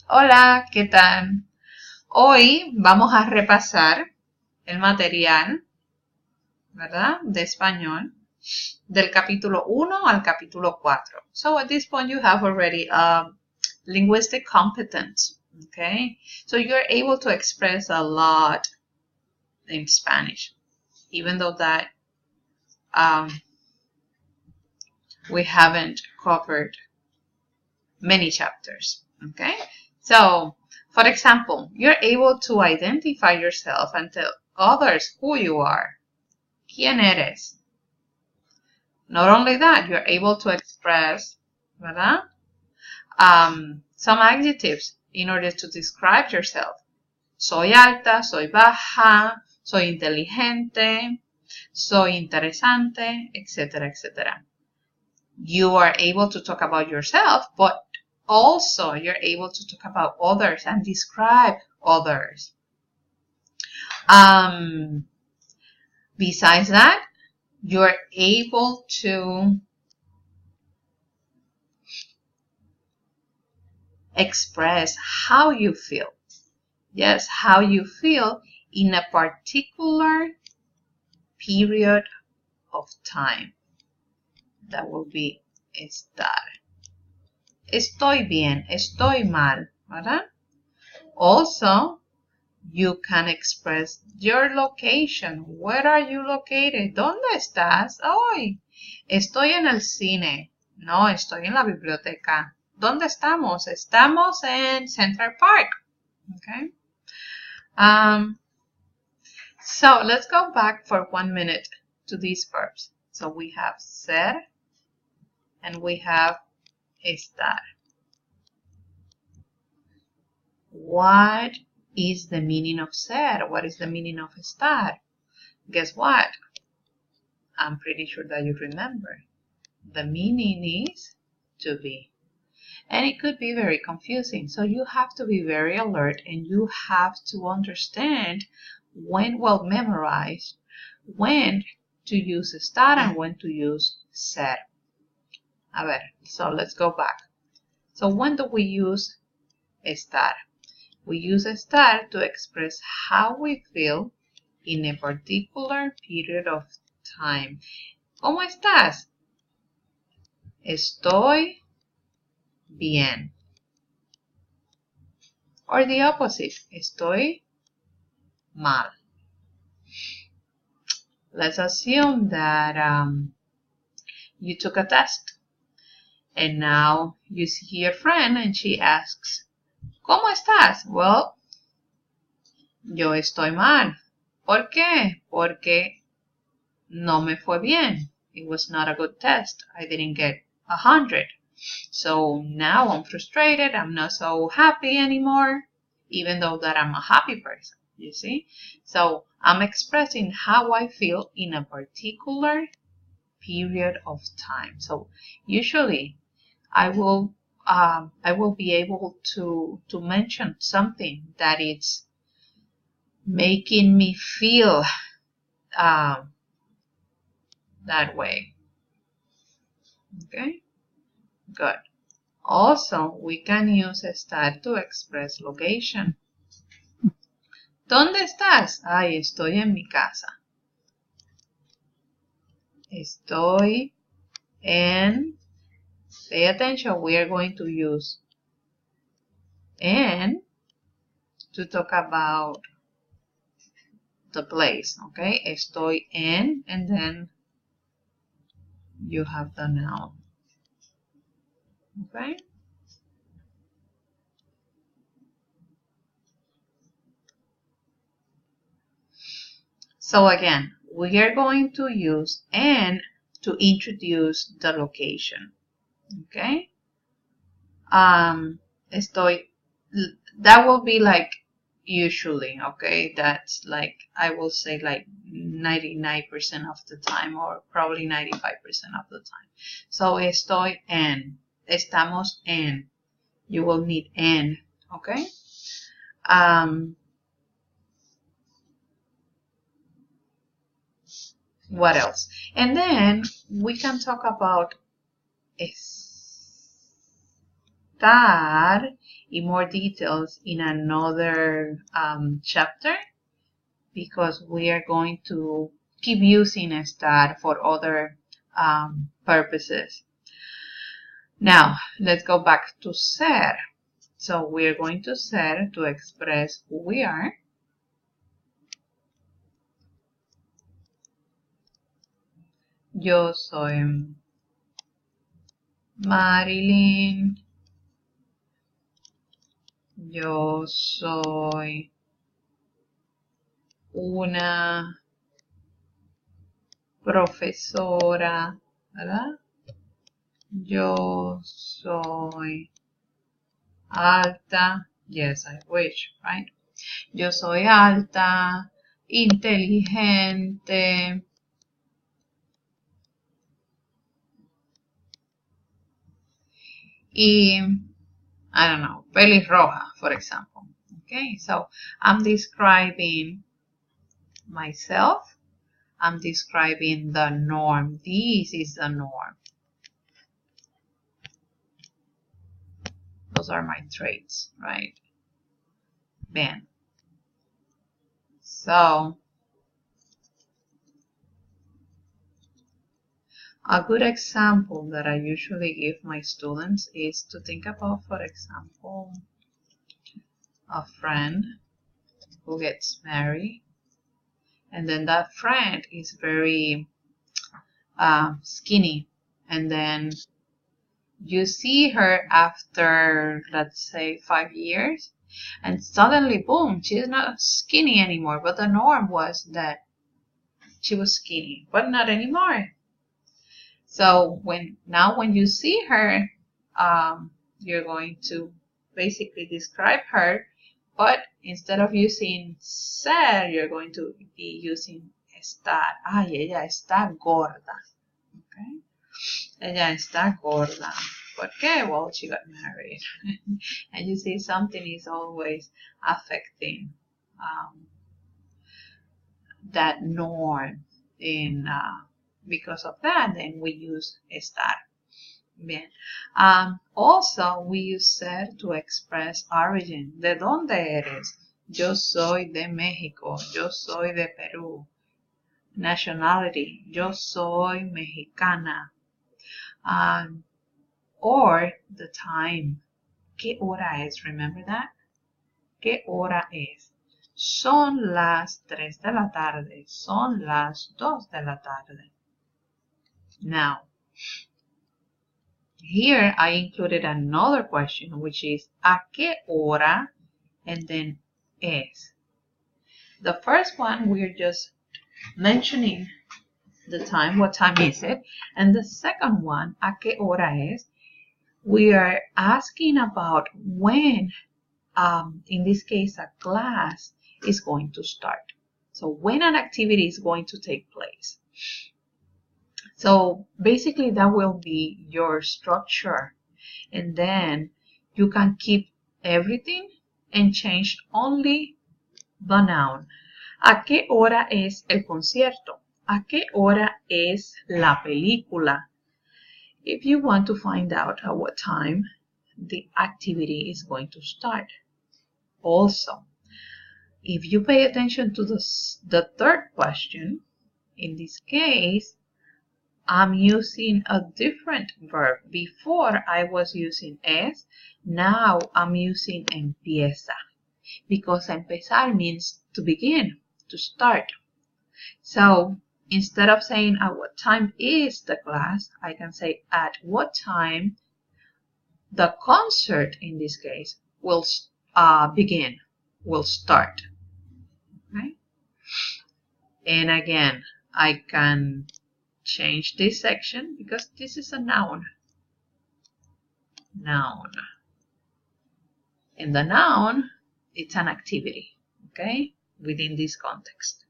Hola, ¿qué tal? Hoy vamos a repasar el material, ¿verdad? De español, del capítulo 1 al capítulo 4. So at this point you have already linguistic competence, okay? So you're able to express a lot in Spanish, even though that we haven't covered many chapters, okay? So, for example, you're able to identify yourself and tell others who you are. ¿Quién eres? Not only that, you're able to express, ¿verdad? Some adjectives in order to describe yourself. Soy alta, soy baja, soy inteligente, soy interesante, etc., etc. You are able to talk about yourself, but also you're able to talk about others and describe others. Besides that, you're able to express how you feel. Yes, how you feel in a particular period of time. That will be estar. Estoy bien, estoy mal, ¿verdad? Also, you can express your location. Where are you located? ¿Dónde estás hoy? Estoy en el cine. No, estoy en la biblioteca. ¿Dónde estamos? Estamos en Central Park. Okay. So let's go back for 1 minute to these verbs. So we have ser and we have estar. What is the meaning of ser? What is the meaning of estar? Guess what? I'm pretty sure that you remember. The meaning is to be. And it could be very confusing. So you have to be very alert and you have to understand when, well, memorize when to use estar and when to use ser. A ver, so let's go back. So when do we use estar? We use estar to express how we feel in a particular period of time. ¿Cómo estás? Estoy bien. Or the opposite. Estoy mal. Let's assume that you took a test and now you see your friend and she asks, ¿Cómo estás? Well, yo estoy mal. ¿Por qué? Porque no me fue bien. It was not a good test. I didn't get 100. So now I'm frustrated. I'm not so happy anymore, even though that I'm a happy person, you see? So I'm expressing how I feel in a particular period of time. So usually I will be able to mention something that it's making me feel that way. Okay, good. Also, we can use estar to express location. ¿Dónde estás? Ay, estoy en mi casa. Estoy en... Pay attention, we are going to use en to talk about the place, okay? Estoy en, and then you have the noun, okay? So again, we are going to use en to introduce the location, okay? Estoy, that will be like usually, okay? That's like, I will say like 99% of the time or probably 95% of the time. So estoy en, estamos en, you will need en, okay? What else? And then we can talk about estar. estar in more details in another chapter, because we are going to keep using estar for other purposes. Now, let's go back to ser. So we're going to ser to express who we are. Yo soy Marilyn. Yo soy una profesora, ¿verdad? Yo soy alta. Yes, I wish, right? Yo soy alta, inteligente, y, I don't know, pelirroja, for example. Okay, so I'm describing myself. I'm describing the norm. This is the norm. Those are my traits, right? Bien. So, a good example that I usually give my students is to think about, for example, a friend who gets married, and then that friend is very skinny, and then you see her after, let's say, 5 years, and suddenly, boom, she's not skinny anymore. But the norm was that she was skinny, but not anymore. So when you see her, you're going to basically describe her, but instead of using ser, you're going to be using estar. Ay, ella está gorda. Okay? Ella está gorda. ¿Por qué? Well, she got married. And you see, something is always affecting that norm. Because of that, then we use estar. Bien. Also, we use ser to express origin. ¿De dónde eres? Yo soy de México. Yo soy de Perú. Nationality. Yo soy mexicana. Or the time. ¿Qué hora es? Remember that? ¿Qué hora es? Son las 3 de la tarde. Son las 2 de la tarde. Now, here I included another question, which is ¿a qué hora? And then es. The first one, we're just mentioning the time, what time is it? And the second one, ¿a qué hora es? We are asking about when, in this case, a class is going to start. So when an activity is going to take place. So basically that will be your structure. And then you can keep everything and change only the noun. ¿A qué hora es el concierto? ¿A qué hora es la película? If you want to find out at what time the activity is going to start. Also, if you pay attention to the third question, in this case, I'm using a different verb. Before I was using es, now I'm using empieza. Because empezar means to begin, to start. So instead of saying at what time is the class, I can say at what time the concert, in this case, will begin, will start. Okay? And again, I can change this section because this is a noun. Noun. And the noun, it's an activity, okay, within this context.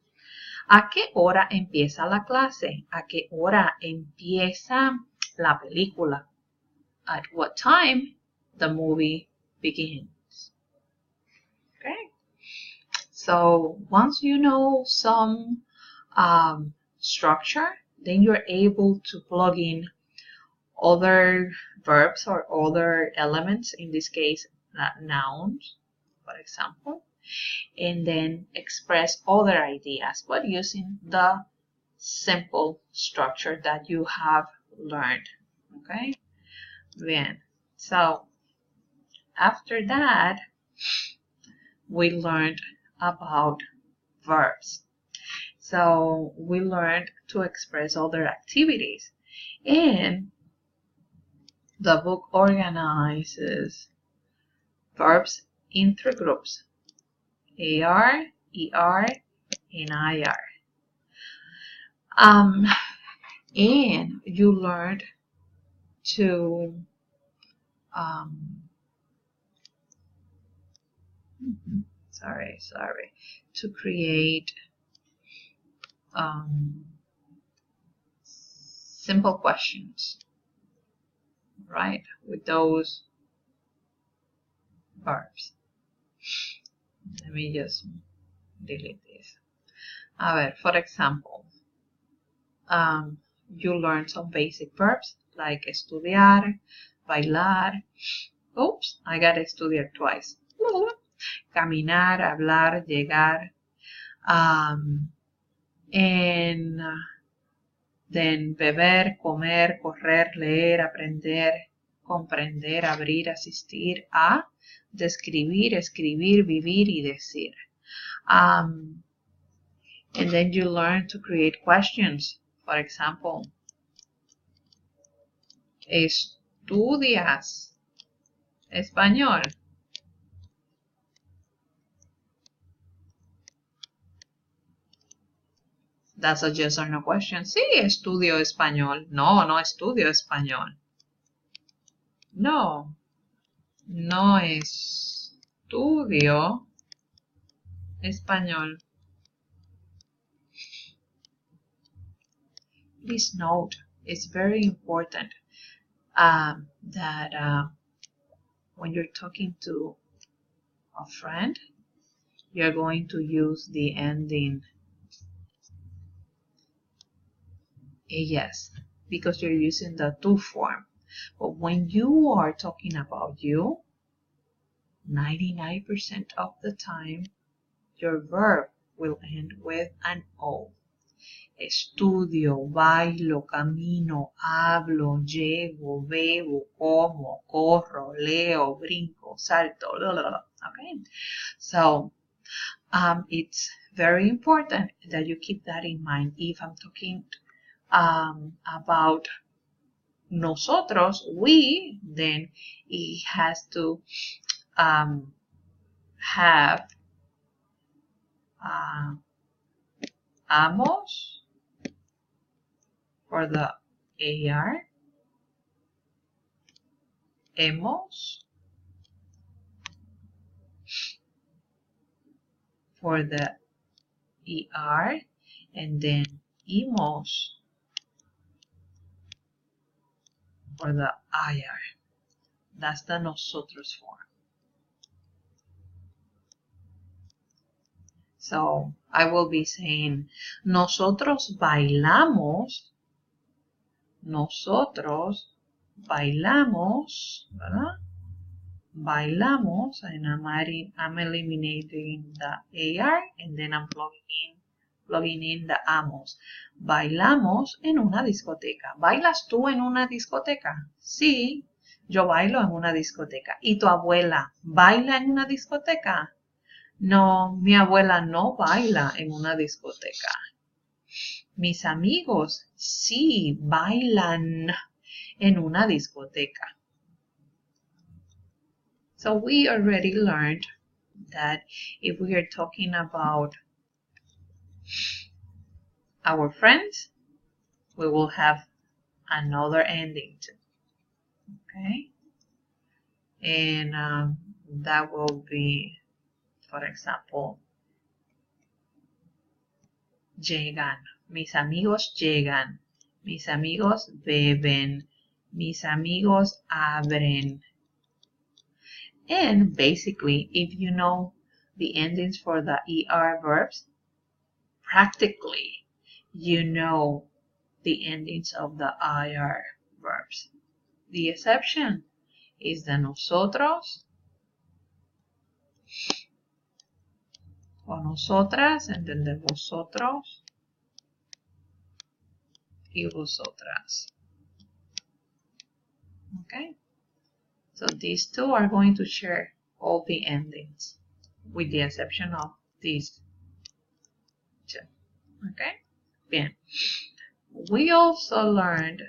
¿A qué hora empieza la clase? ¿A qué hora empieza la película? At what time the movie begins. Okay. So once you know some structure, then you're able to plug in other verbs or other elements, in this case, nouns, for example, and then express other ideas, but using the simple structure that you have learned. Okay? Bien. So, after that, we learned about verbs. So, we learned to express other activities. And the book organizes verbs in three groups: AR, ER, and IR. And you learned to to create simple questions, right, with those verbs. Let me just delete this. A ver, for example, you learn some basic verbs like estudiar, bailar. Oops, I got estudiar twice. Caminar, hablar, llegar. And then beber, comer, correr, leer, aprender, comprender, abrir, asistir a, describir, escribir, vivir y decir. And then you learn to create questions. For example, ¿estudias español? That's a yes or no question. Sí, estudio español. No, no estudio español. No, no estudio español. Please note, it's very important that when you're talking to a friend, you're going to use the ending yes, because you're using the to form. But when you are talking about you, 99% of the time, your verb will end with an O. Estudio, bailo, camino, hablo, llego, bebo, como, corro, leo, brinco, salto, blah, blah, blah. Okay? So, it's very important that you keep that in mind. If I'm talking about nosotros, we, then it has to have amos for the AR, hemos for the ER, and then hemos for the IR. That's the nosotros form. So I will be saying, nosotros bailamos, ¿verdad? Bailamos, and I'm eliminating the AR, and then I'm plugging in the amos. Bailamos en una discoteca. ¿Bailas tú en una discoteca? Sí, yo bailo en una discoteca. ¿Y tu abuela baila en una discoteca? No, mi abuela no baila en una discoteca. Mis amigos sí bailan en una discoteca. So we already learned that if we are talking about our friends, we will have another ending too. Okay? And that will be, for example, llegan. Mis amigos llegan. Mis amigos beben. Mis amigos abren. And basically, if you know the endings for the ER verbs, practically you know the endings of the IR verbs. The exception is the nosotros o nosotras, and then the vosotros y vosotras. Okay, so these two are going to share all the endings with the exception of these two. Okay, bien. We also learned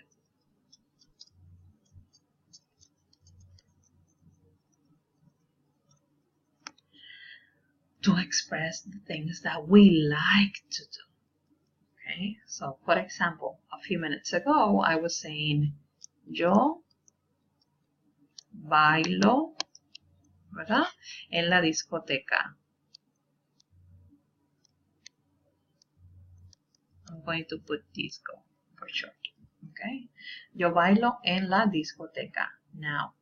to express the things that we like to do. Okay, so for example, a few minutes ago I was saying yo bailo, ¿verdad? En la discoteca. I'm going to put disco for short. Okay, yo bailo en la discoteca. Now,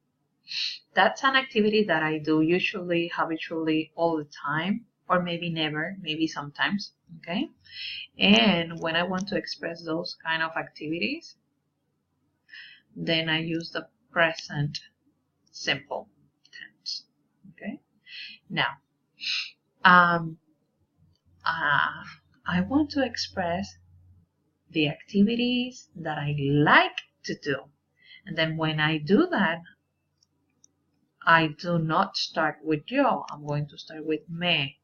that's an activity that I do usually, habitually, all the time, or maybe never, maybe sometimes. Okay, and when I want to express those kind of activities, then I use the present simple tense. Okay, now I want to express the activities that I like to do, and then when I do that, I do not start with yo. I'm going to start with me,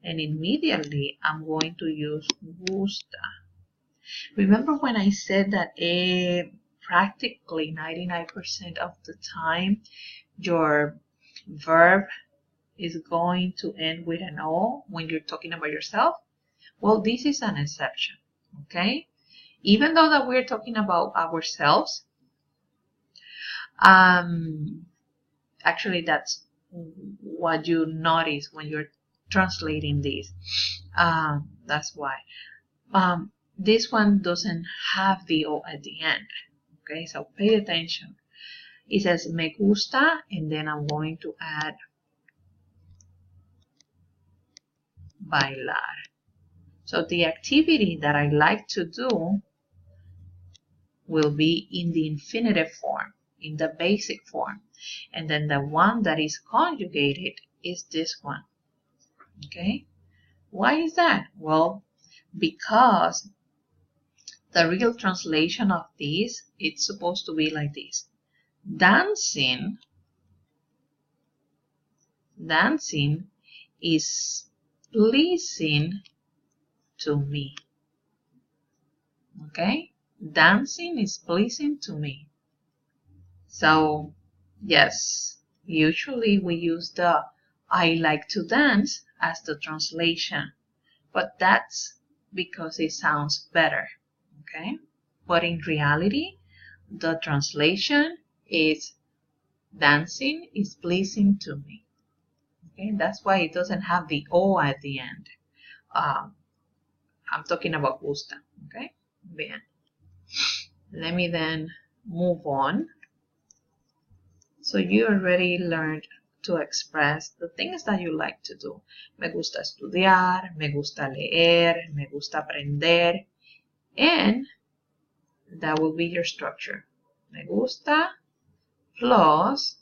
and immediately I'm going to use gusta. Remember when I said that practically 99% of the time your verb is going to end with an O when you're talking about yourself? Well, this is an exception, okay? Even though that we're talking about ourselves, actually that's what you notice when you're translating this. That's why. This one doesn't have the O at the end, okay? So pay attention. It says me gusta, and then I'm going to add bailar. So the activity that I like to do will be in the infinitive form, in the basic form. And then the one that is conjugated is this one. Okay? Why is that? Well, because the real translation of this, it's supposed to be like this. Dancing is pleasing to me. Okay? Dancing is pleasing to me. So, yes, usually we use the I like to dance as the translation, but that's because it sounds better. Okay? But in reality, the translation is dancing is pleasing to me. Okay? That's why it doesn't have the O at the end. I'm talking about gusta. Okay? Bien. Let me then move on. So you already learned to express the things that you like to do. Me gusta estudiar, me gusta leer, me gusta aprender, and that will be your structure. Me gusta plus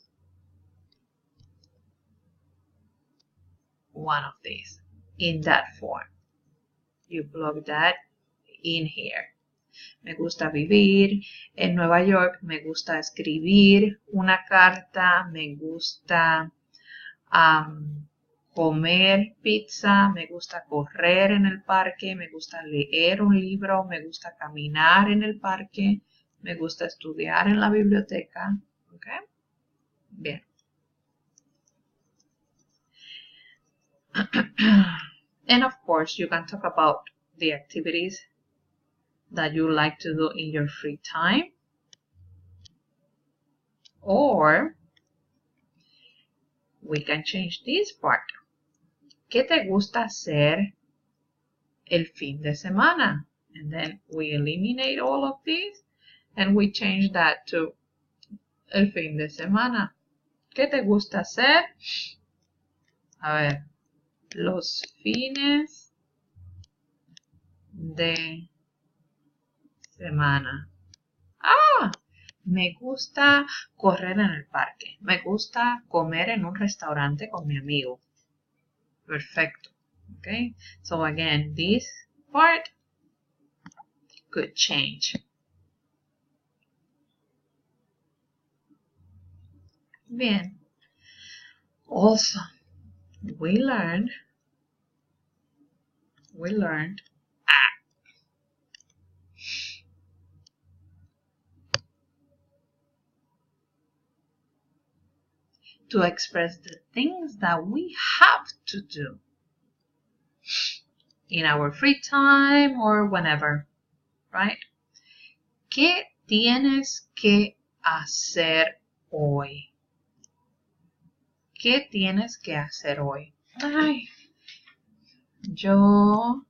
one of these in that form. You plug that in here. Me gusta vivir en Nueva York, me gusta escribir una carta, me gusta comer pizza, me gusta correr en el parque, me gusta leer un libro, me gusta caminar en el parque, me gusta estudiar en la biblioteca. Okay? Bien. And of course, you can talk about the activities that you like to do in your free time, or we can change this part. ¿Qué te gusta hacer el fin de semana? And then we eliminate all of these and we change that to el fin de semana. ¿Qué te gusta hacer? A ver, los fines de semana. Me gusta correr en el parque. Me gusta comer en un restaurante con mi amigo. Perfecto. Okay. So again, this part could change. Bien. Also, we learned to express the things that we have to do in our free time or whenever, right? ¿Qué tienes que hacer hoy? ¿Qué tienes que hacer hoy? Ay, yo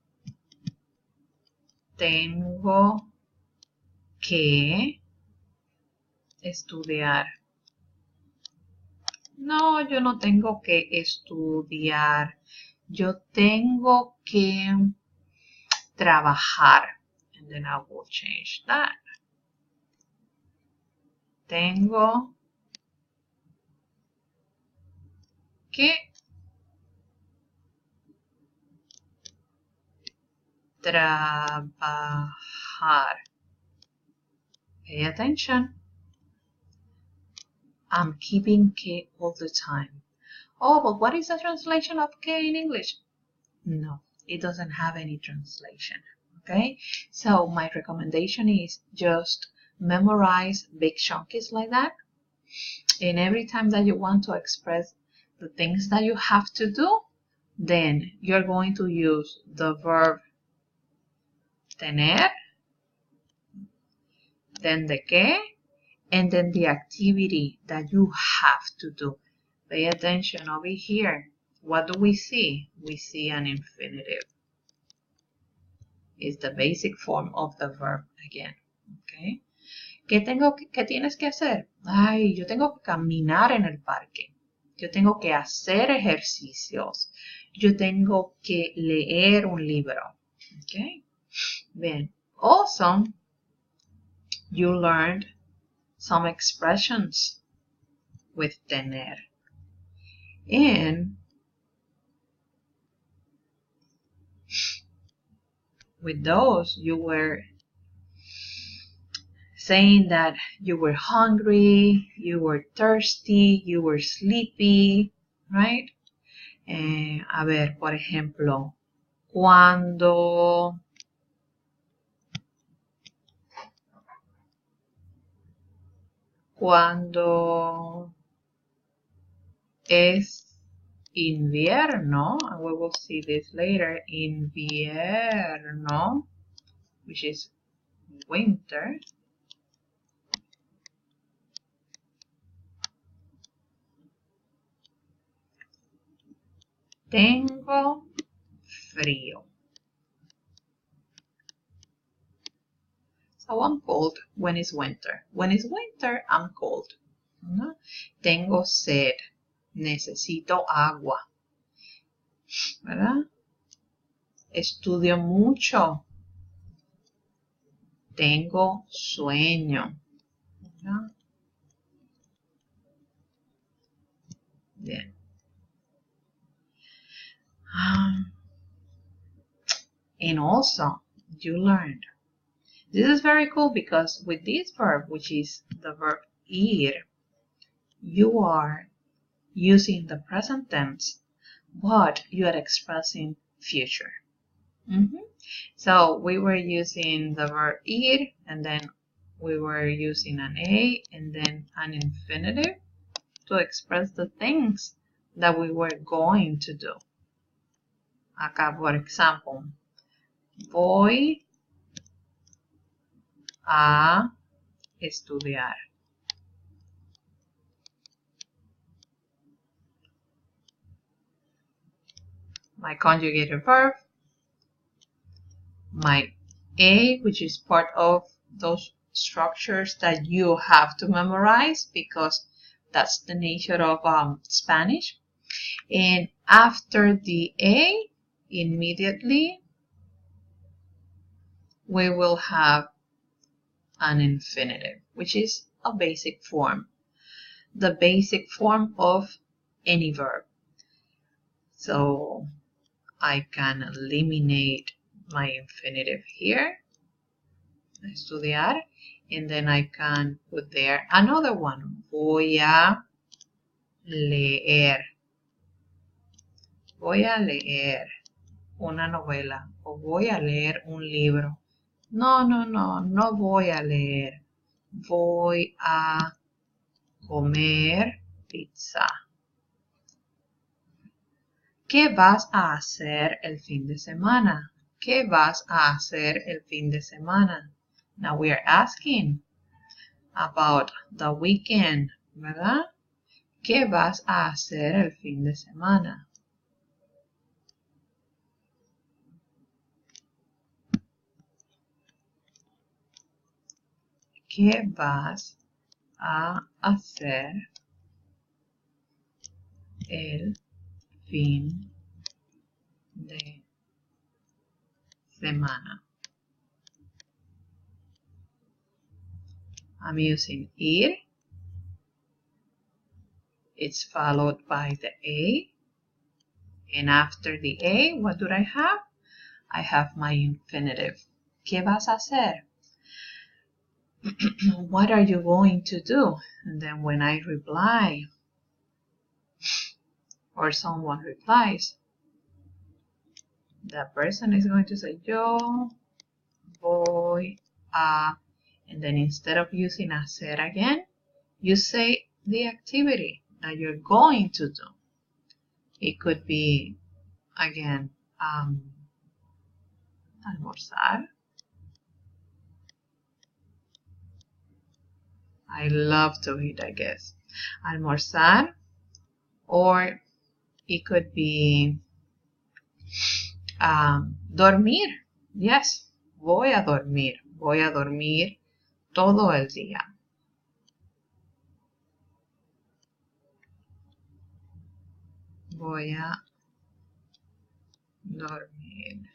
tengo que estudiar. No, yo no tengo que estudiar. Yo tengo que trabajar. And then I will change that. Tengo que trabajar. Pay attention. I'm keeping K all the time. Oh, but what is the translation of K in English? No, it doesn't have any translation. Okay, so my recommendation is just memorize big chunks like that. And every time that you want to express the things that you have to do, then you're going to use the verb tener, then the que, and then the activity that you have to do. Pay attention over here. What do we see? We see an infinitive. It's the basic form of the verb again. Okay. ¿Qué tienes que hacer? Ay, yo tengo que caminar en el parque. Yo tengo que hacer ejercicios. Yo tengo que leer un libro. Okay. Bien. Also, you learned some expressions with tener. And with those, you were saying that you were hungry, you were thirsty, you were sleepy, right? A ver, por ejemplo, cuando es invierno, and we will see this later, invierno, which is winter. Tengo frío. So I'm cold when it's winter. When it's winter, I'm cold. ¿No? Tengo sed. Necesito agua. ¿Verdad? Estudio mucho. Tengo sueño. ¿Verdad? Bien. And also, you learned. This is very cool because with this verb, which is the verb ir, you are using the present tense, but you are expressing future. So we were using the verb ir, and then we were using an a and then an infinitive to express the things that we were going to do. Acá, por ejemplo, voy a estudiar. My conjugated verb, my a, which is part of those structures that you have to memorize because that's the nature of Spanish. And after the a, immediately we will have an infinitive, which is a basic form. The basic form of any verb. So I can eliminate my infinitive here, estudiar, and then I can put there another one. Voy a leer. Voy a leer una novela o voy a leer un libro. No, no, no, no voy a leer. Voy a comer pizza. ¿Qué vas a hacer el fin de semana? ¿Qué vas a hacer el fin de semana? Now we are asking about the weekend, ¿verdad? ¿Qué vas a hacer el fin de semana? ¿Qué vas a hacer el fin de semana? I'm using ir. It's followed by the A. And after the A, what do I have? I have my infinitive. ¿Qué vas a hacer? What are you going to do? And then when I reply, or someone replies, the person is going to say, yo voy a, and then instead of using hacer again, you say the activity that you're going to do. It could be, again, almorzar. I love to eat, I guess. Almorzar. Or it could be dormir. Yes, voy a dormir. Voy a dormir todo el día. Voy a dormir.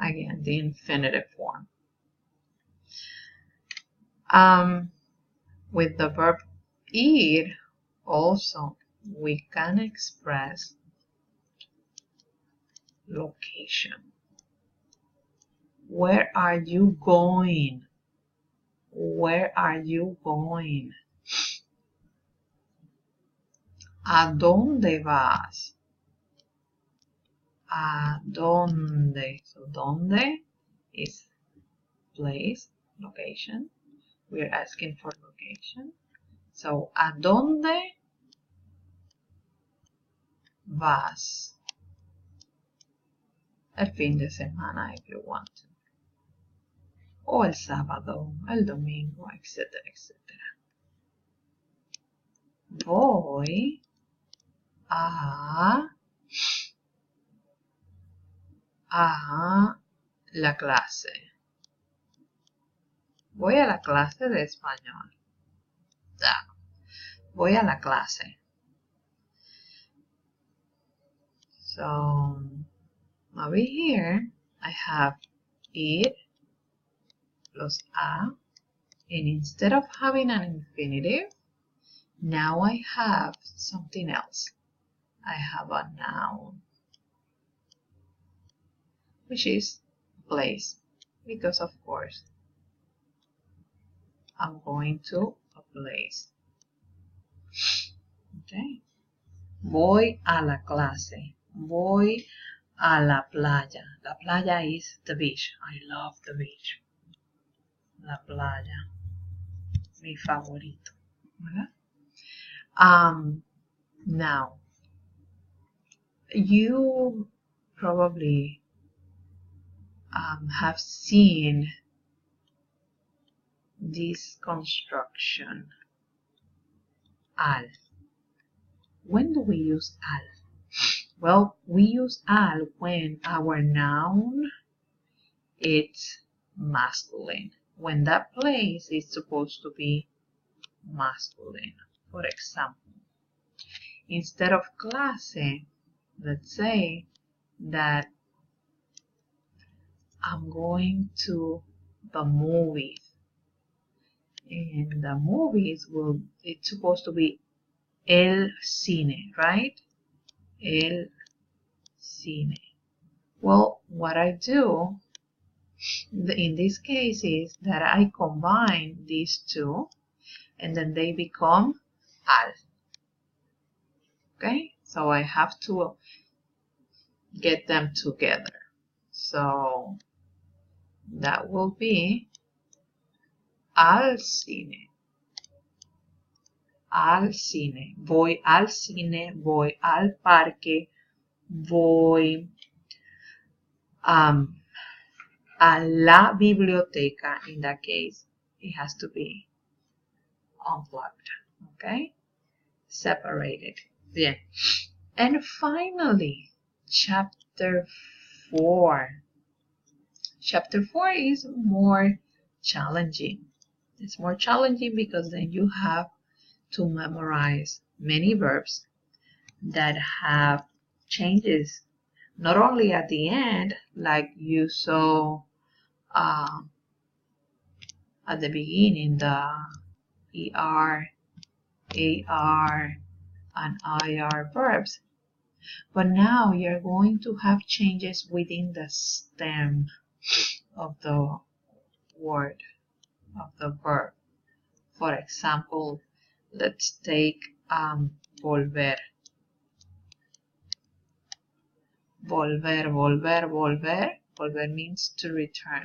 Again, the infinitive form. With the verb ir, also, we can express location. Where are you going? Where are you going? ¿A dónde vas? ¿A dónde? So, ¿dónde is place, location. We're asking for location. So, ¿a dónde vas? El fin de semana, if you want to. O el sábado, el domingo, etcétera, etcétera. Voy a la clase. Voy a la clase de español. Voy a la clase. So, over here, I have ir plus a, and instead of having an infinitive, now I have something else. I have a noun, which is place, because of course, I'm going to a place. Okay. Voy a la clase. Voy a la playa. La playa is the beach. I love the beach. La playa. Mi favorito. ¿Verdad? Now, you probably have seen this construction, al. When do we use al? Well, we use al when our noun is masculine. When that place is supposed to be masculine. For example, instead of clase, let's say that I'm going to the movies. in the movies it's supposed to be el cine, right? El cine. Well, what I do in this case is that I combine these two and then they become al. Okay, so I have to get them together. So that will be al cine. Al cine. Voy al cine, voy al parque, voy a la biblioteca. In that case, it has to be unplugged. Okay? Separated. Bien. And finally, chapter 4. Chapter 4 is more challenging. It's more challenging because then you have to memorize many verbs that have changes, not only at the end, like you saw at the beginning, the ER, AR, and IR verbs, but now you're going to have changes within the stem of the word, of the verb. For example, let's take volver. Volver, volver, volver. Volver means to return.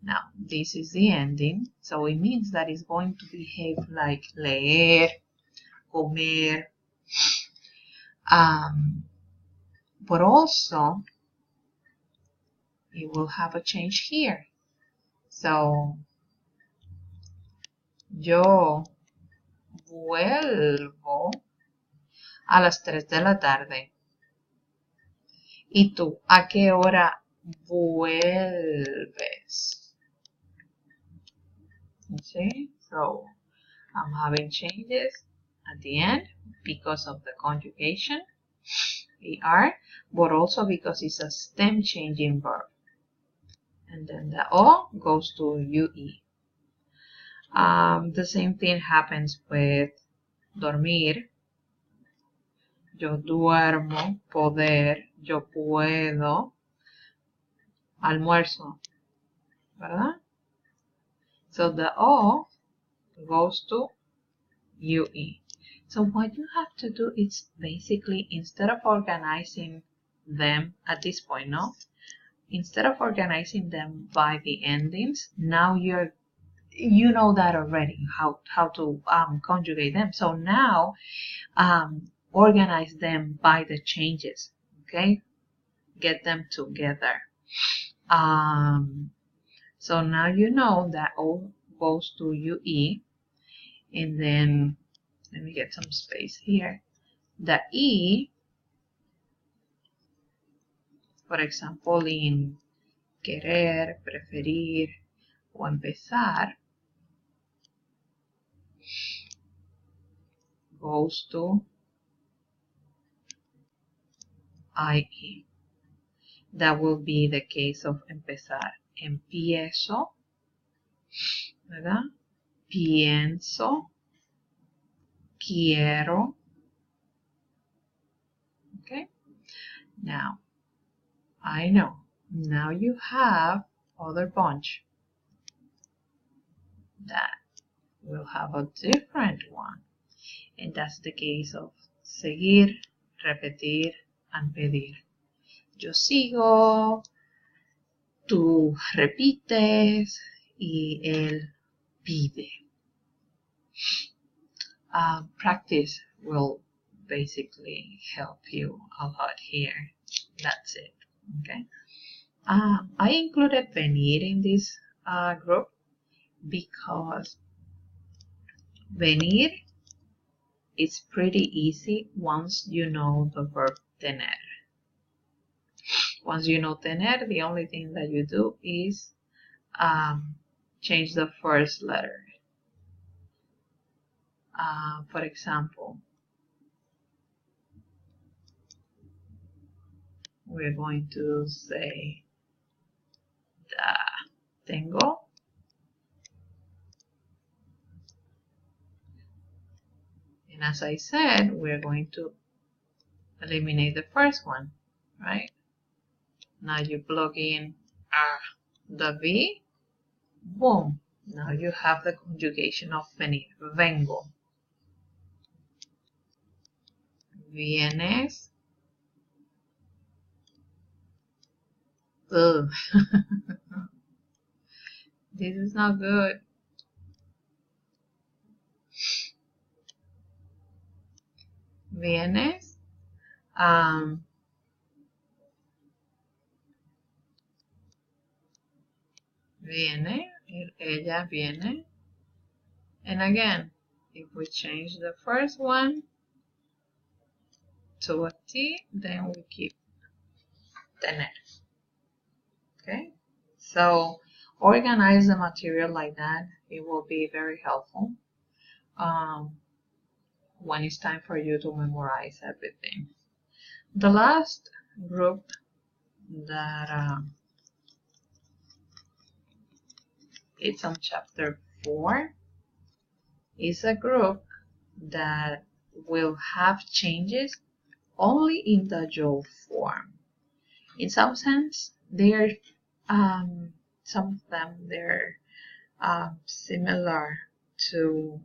Now, this is the ending, so it means that it's going to behave like leer, comer, but also it will have a change here. So, yo vuelvo a las 3 de la tarde. ¿Y tú a qué hora vuelves? You see? So, I'm having changes at the end because of the conjugation, ER, but also because it's a stem changing verb. And then the O goes to UE. The same thing happens with dormir. Yo duermo, poder, yo puedo, almuerzo, ¿verdad? So the O goes to UE. So what you have to do is basically, instead of organizing them at this point, no? Instead of organizing them by the endings, now you know that already, how to conjugate them. So now organize them by the changes, okay? Get them together. So now you know that O goes to UE, and then let me get some space here. The E, for example, in querer, preferir, o empezar, goes to IE. That will be the case of empezar. Empiezo, ¿verdad? Pienso, quiero. Okay? Now, I know. Now you have other bunch that will have a different one. And that's the case of seguir, repetir, and pedir. Yo sigo, tú repites, y él pide. Practice will basically help you a lot here. That's it. Okay. I included venir in this group because venir is pretty easy once you know the verb tener. Once you know tener, the only thing that you do is change the first letter. For example, we're going to say tengo as I said, we're going to eliminate the first one, right? Now you plug in the V, boom. Now you have the conjugation of venir. Vengo. Vienes. Ugh. This is not good. Vienes. Viene. Ella viene. And again, if we change the first one to a T, then we keep tener. Okay? So organize the material like that. It will be very helpful when it's time for you to memorize everything. The last group that it's on chapter 4 is a group that will have changes only in the yo form. In some sense, they're some of them they're similar to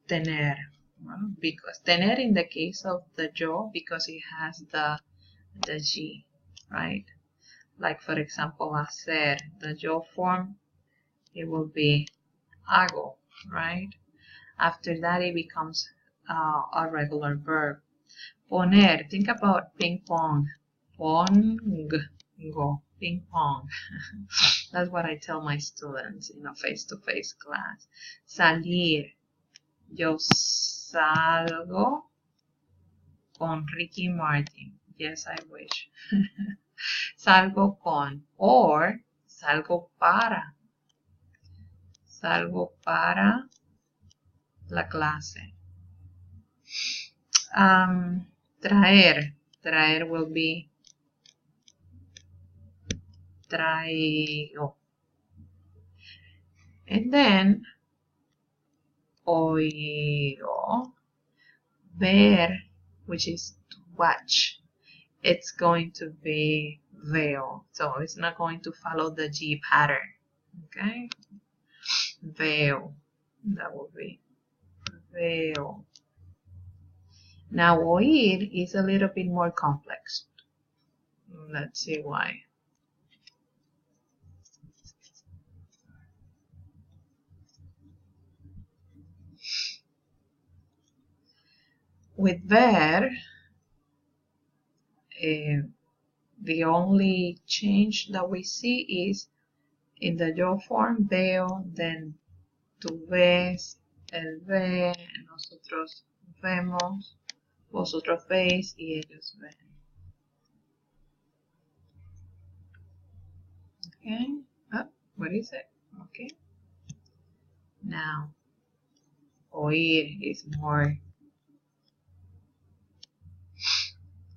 tener, well, because tener in the case of the yo, because it has the G, right? Like for example, hacer, the yo form, it will be hago, right? After that, it becomes a regular verb. Poner, think about ping pong. Pongo, ping pong. That's what I tell my students in a face-to-face class. Salir, yo salgo con Ricky Martin. Yes, I wish. Salgo con, or salgo para. Salgo para la clase. Traer. Traer will be traigo. And then oigo. Ver, which is to watch. It's going to be veo. So it's not going to follow the G pattern. Okay? Veo. That will be veo. Now oír is a little bit more complex. Let's see why. With ver, the only change that we see is in the yo form, veo, then tú ves, él ve, nosotros vemos, vosotros veis y ellos ven. Okay, what is it? Okay. Now, oír is more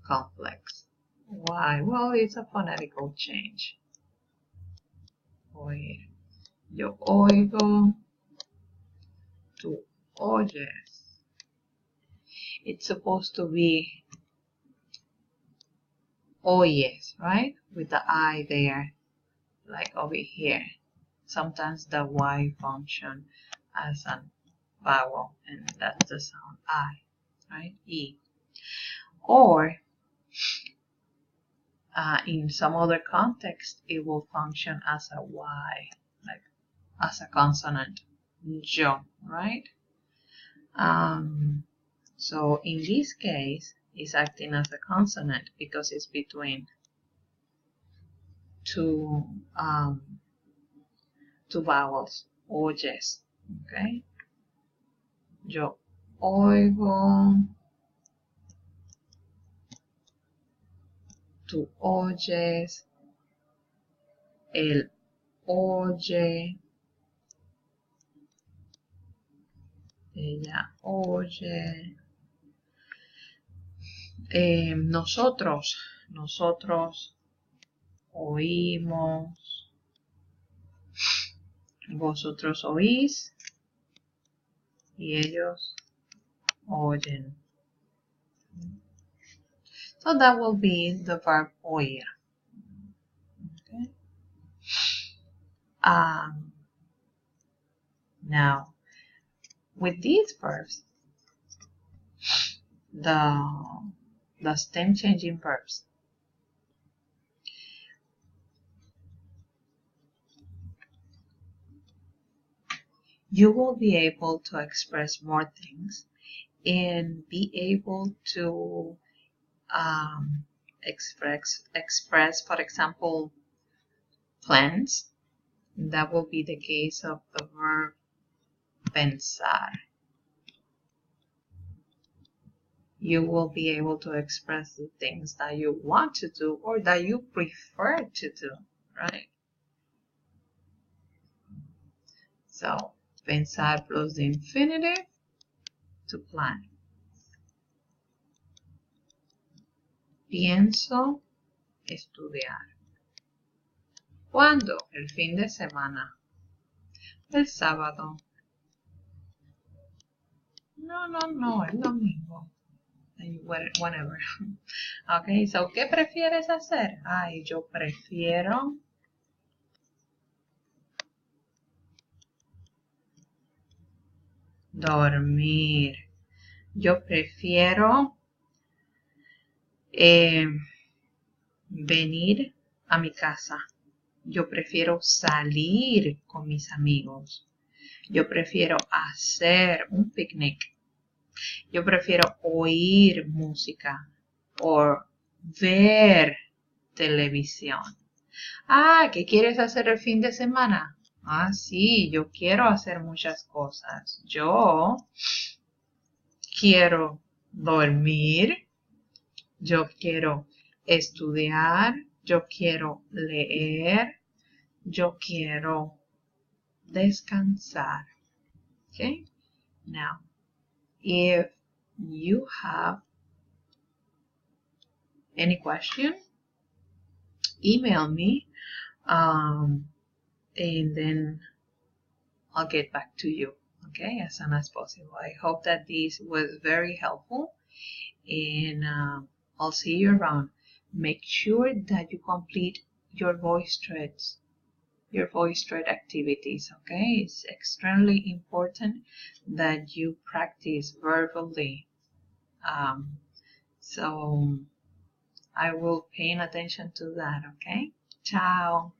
complex. Why? Well, it's a phonetical change. Oír. Yo oigo, tú oyes. It's supposed to be oyes, right? With the I there, like over here. Sometimes the Y function as a vowel, and that's the sound I, right? E. Or in some other context, it will function as a Y, like as a consonant, yo, right? So in this case, it's acting as a consonant because it's between two vowels, oyes, okay? Yo oigo, tú oyes, él oye, ella oye, nosotros oímos, vosotros oís y ellos oyen. So that will be the verb oír. Okay. Now, with these verbs, the stem changing verbs, you will be able to express more things and be able to express, for example, plans. That will be the case of the verb pensar. You will be able to express the things that you want to do or that you prefer to do, right? So, pensar plus the infinitive to plan. Pienso estudiar. ¿Cuándo? El fin de semana. El sábado. No, el domingo. Whenever. Ok, so, ¿qué prefieres hacer? Ay, yo prefiero dormir. Yo prefiero venir a mi casa. Yo prefiero salir con mis amigos. Yo prefiero hacer un picnic. Yo prefiero oír música o ver televisión. Ah, ¿qué quieres hacer el fin de semana? Ah, sí, yo quiero hacer muchas cosas. Yo quiero dormir. Yo quiero estudiar. Yo quiero leer. Yo quiero descansar. Okay? Now, if you have any question, email me and then I'll get back to you, okay, as soon as possible. I hope that this was very helpful and I'll see you around. Make sure that you complete your voice thread activities, okay? It's extremely important that you practice verbally. So I will pay attention to that, okay? Ciao.